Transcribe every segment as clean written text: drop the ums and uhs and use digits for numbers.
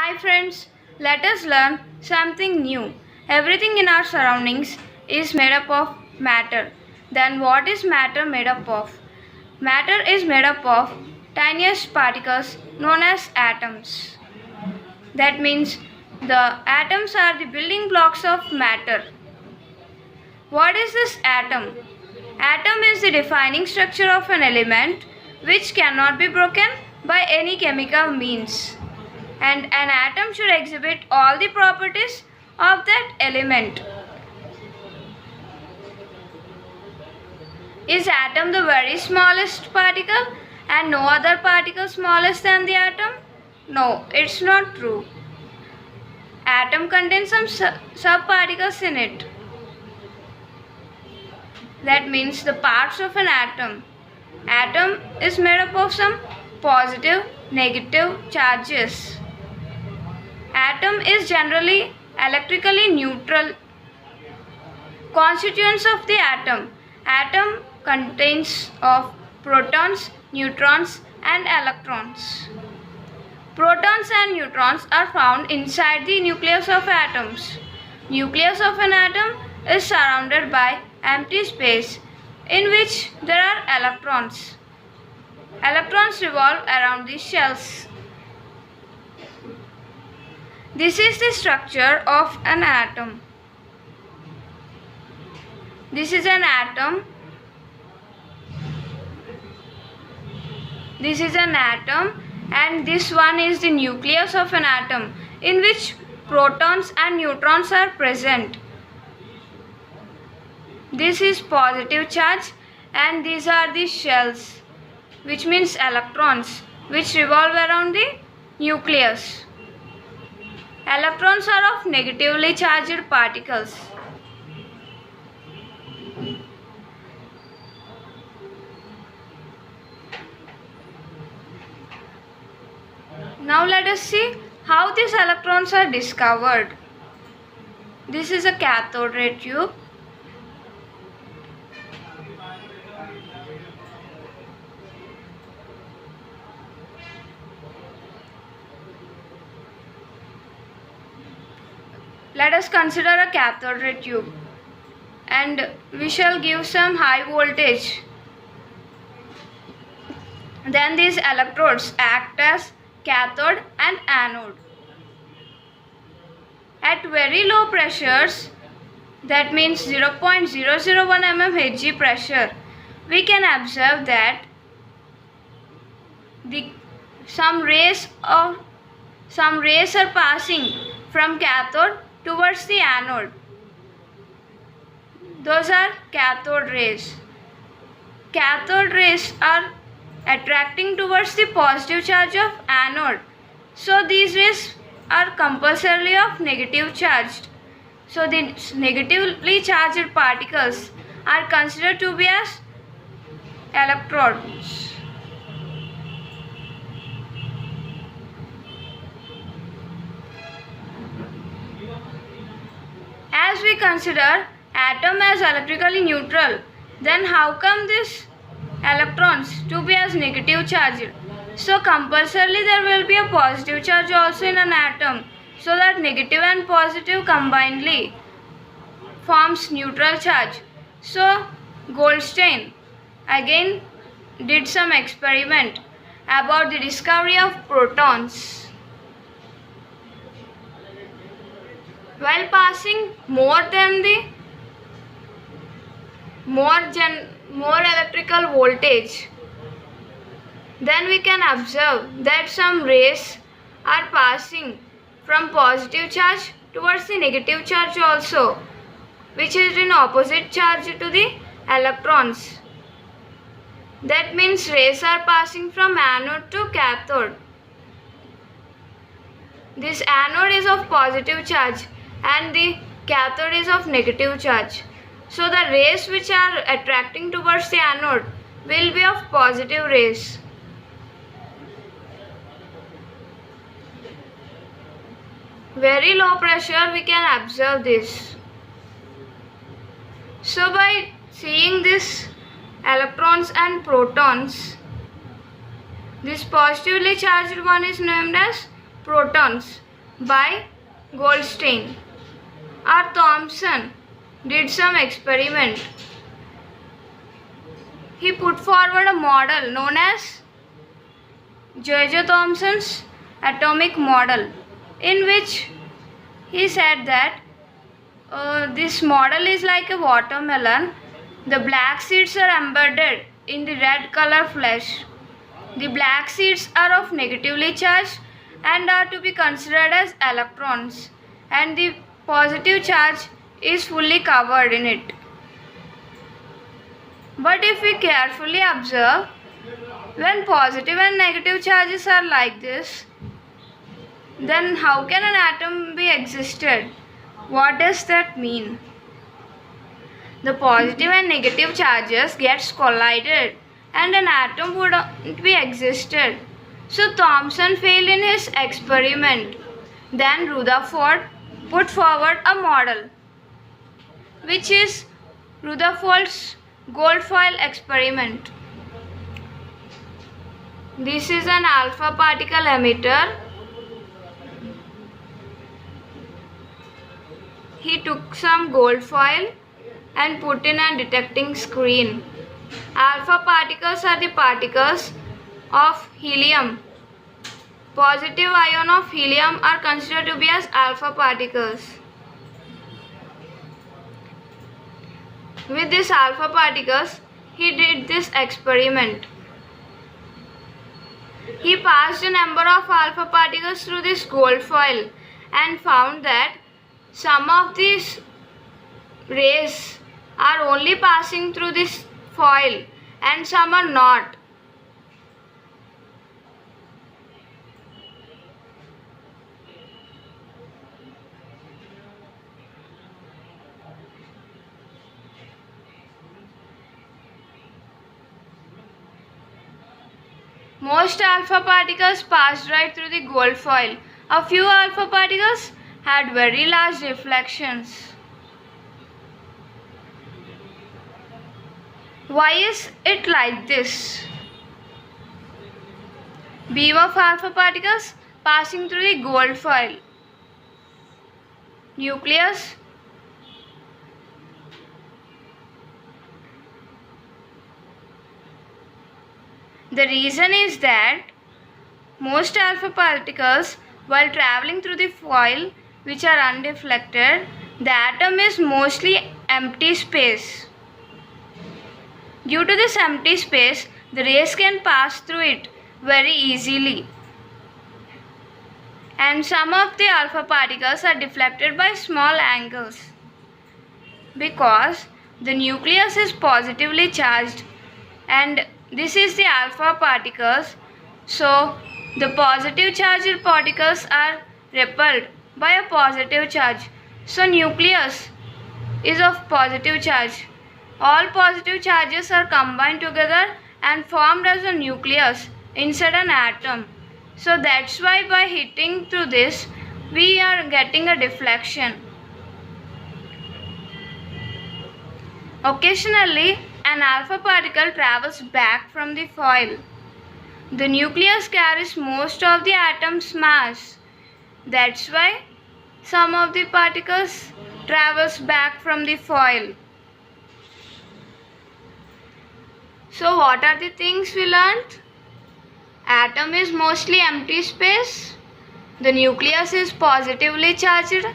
Hi friends, let us learn something new. Everything in our surroundings is made up of matter. Then what is matter made up of? Matter is made up of tiniest particles known as atoms. That means the atoms are the building blocks of matter. What is this atom? Atom is the defining structure of an element which cannot be broken by any chemical means. And an atom should exhibit all the properties of that element. Is atom the very smallest particle and no other particle smallest than the atom? No, it's not true. Atom contains some subparticles in it. That means the parts of an atom. Atom is made up of some positive, negative charges. Atom is generally electrically neutral. Constituents of the atom. Atom contains of protons, neutrons and electrons. Protons and neutrons are found inside the nucleus of atoms. Nucleus of an atom is surrounded by empty space in which there are electrons. Electrons revolve around the shells. This is the structure of an atom. This is an atom. This is an atom and this one is the nucleus of an atom in which protons and neutrons are present. This is positive charge and these are the shells, which means electrons, which revolve around the nucleus. Electrons are of negatively charged particles. Now let us see how these electrons are discovered. This is a cathode ray tube. Let us consider a cathode ray tube and we shall give some high voltage. Then these electrodes act as cathode and anode. At very low pressures, that means 0.001 mm Hg pressure, we can observe that some rays are passing from cathode towards the anode. Those are cathode rays. Cathode rays are attracting towards the positive charge of anode. So these rays are compulsorily of negative charged. So the negatively charged particles are considered to be as electrons. As we consider atom as electrically neutral, then how come these electrons to be as negative charged? So compulsorily there will be a positive charge also in an atom, so that negative and positive combinedly forms neutral charge. So Goldstein again did some experiment about the discovery of protons. While passing more electrical voltage, then we can observe that some rays are passing from positive charge towards the negative charge also, which is in opposite charge to the electrons. That means rays are passing from anode to cathode. This anode is of positive charge and the cathode is of negative charge. So the rays which are attracting towards the anode will be of positive rays. Very low pressure we can observe this. So by seeing this electrons and protons, this positively charged one is named as protons by Goldstein or Thomson did some experiment. He put forward a model known as J.J. Thomson's atomic model, in which he said that this model is like a watermelon. The black seeds are embedded in the red color flesh. The black seeds are of negatively charged and are to be considered as electrons, and the positive charge is fully covered in it. But if we carefully observe, when positive and negative charges are like this, then how can an atom be existed? What does that mean? The positive and negative charges gets collided and an atom wouldn't be existed. So Thomson failed in his experiment. Then Rutherford put forward a model, which is Rutherford's gold foil experiment. This is an alpha particle emitter. He took some gold foil and put in a detecting screen. Alpha particles are the particles of helium. Positive ion of helium are considered to be as alpha particles. With these alpha particles, he did this experiment. He passed a number of alpha particles through this gold foil and found that some of these rays are only passing through this foil and some are not. Most alpha particles passed right through the gold foil. A few alpha particles had very large reflections. Why is it like this? Beam of alpha particles passing through the gold foil. Nucleus. The reason is that most alpha particles, while traveling through the foil, which are undeflected, the atom is mostly empty space. Due to this empty space, the rays can pass through it very easily. And some of the alpha particles are deflected by small angles because the nucleus is positively charged and this is the alpha particles. So the positive charged particles are repelled by a positive charge. So nucleus is of positive charge. All positive charges are combined together and formed as a nucleus inside an atom. So that's why by hitting through this, we are getting a deflection. Occasionally, an alpha particle travels back from the foil. The nucleus carries most of the atom's mass. That's why some of the particles travels back from the foil. So what are the things we learned? Atom is mostly empty space. The nucleus is positively charged.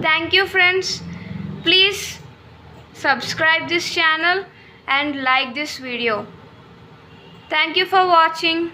Thank you friends. Please subscribe this channel and like this video. Thank you for watching.